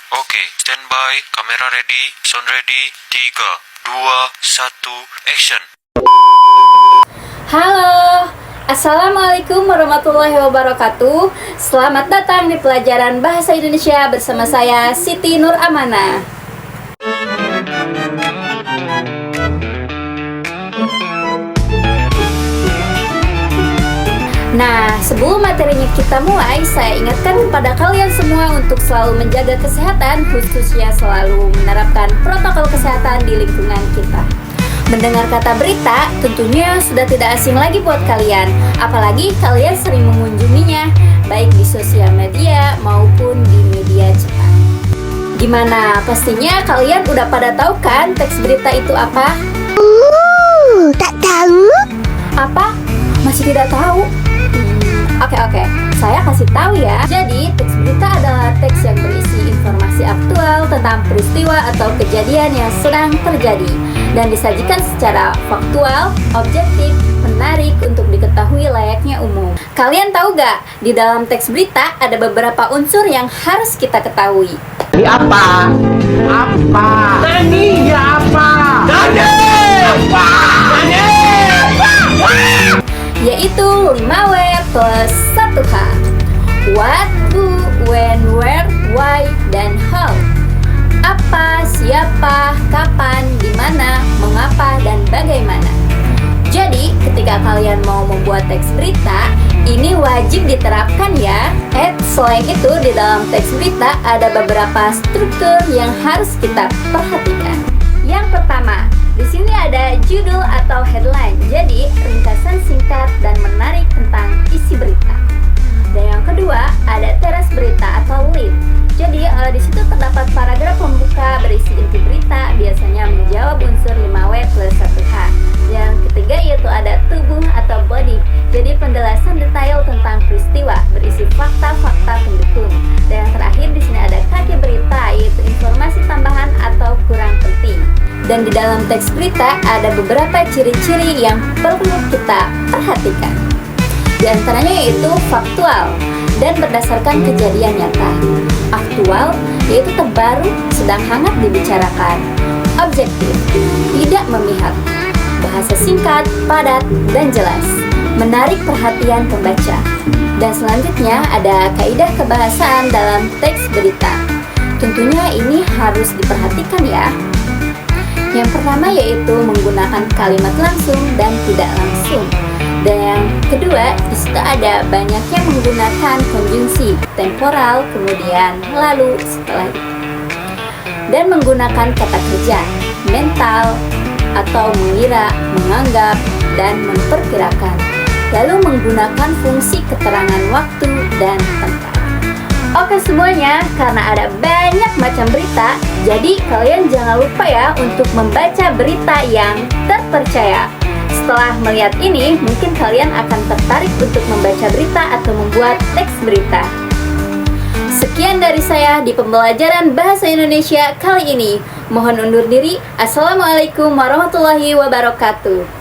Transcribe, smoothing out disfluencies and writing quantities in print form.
Oke, standby, kamera ready, sound ready, 3, 2, 1, action. Halo, Assalamualaikum warahmatullahi wabarakatuh. Selamat datang di pelajaran Bahasa Indonesia bersama saya Siti Nur Amanah. Nah, sebelum materinya kita mulai, saya ingatkan kepada kalian semua untuk selalu menjaga kesehatan, khususnya selalu menerapkan protokol kesehatan di lingkungan kita. Mendengar kata berita tentunya sudah tidak asing lagi buat kalian, apalagi kalian sering mengunjunginya, baik di sosial media maupun di media cetak. Gimana? Pastinya kalian udah pada tahu kan teks berita itu apa? Tak tahu. Apa? Masih tidak tahu? Oke, saya kasih tahu ya. Jadi, teks berita adalah teks yang berisi informasi aktual tentang peristiwa atau kejadian yang sedang terjadi dan disajikan secara faktual, objektif, menarik untuk diketahui layaknya umum. Kalian tahu gak, di dalam teks berita ada beberapa unsur yang harus kita ketahui. Apa? Nani ya apa? Nani! Apa? Nani! Yaitu 5W plus 1H. What, who, when, where, why, dan how. Apa, siapa, kapan, di mana, mengapa, dan bagaimana. Jadi, ketika kalian mau membuat teks berita, ini wajib diterapkan ya. Selain itu, di dalam teks berita ada beberapa struktur yang harus kita perhatikan. Yang pertama, di sini ada judul atau headline, jadi ringkasan singkat dan menarik tentang isi berita. Dan yang kedua, ada teras berita atau lead. Jadi di situ terdapat paragraf pembuka berisi inti berita, biasanya menjawab unsur 5W plus 1H. Yang ketiga yaitu ada tubuh atau body, jadi penjelasan detail tentang peristiwa, berisi fakta-fakta pendukung. Dan yang terakhir di sini ada kaki berita, yaitu informasi tambahan atau kurang penting. Dan di dalam teks berita ada beberapa ciri-ciri yang perlu kita perhatikan. Di antaranya yaitu faktual dan berdasarkan kejadian nyata. Aktual yaitu terbaru, sedang hangat dibicarakan. Objektif, tidak memihak. Bahasa singkat, padat, dan jelas, menarik perhatian pembaca. Dan selanjutnya ada kaidah kebahasaan dalam teks berita. Tentunya ini harus diperhatikan ya. Yang pertama yaitu menggunakan kalimat langsung dan tidak langsung. Dan yang kedua, di situ ada banyaknya menggunakan konjungsi temporal, kemudian lalu, setelah itu. Dan menggunakan kata kerja, mental, atau mengira, menganggap, dan memperkirakan. Lalu menggunakan fungsi keterangan waktu dan tempat. Oke semuanya, karena ada banyak macam berita, jadi kalian jangan lupa ya untuk membaca berita yang terpercaya. Setelah melihat ini, mungkin kalian akan tertarik untuk membaca berita atau membuat teks berita. Sekian dari saya di pembelajaran Bahasa Indonesia kali ini. Mohon undur diri. Assalamualaikum warahmatullahi wabarakatuh.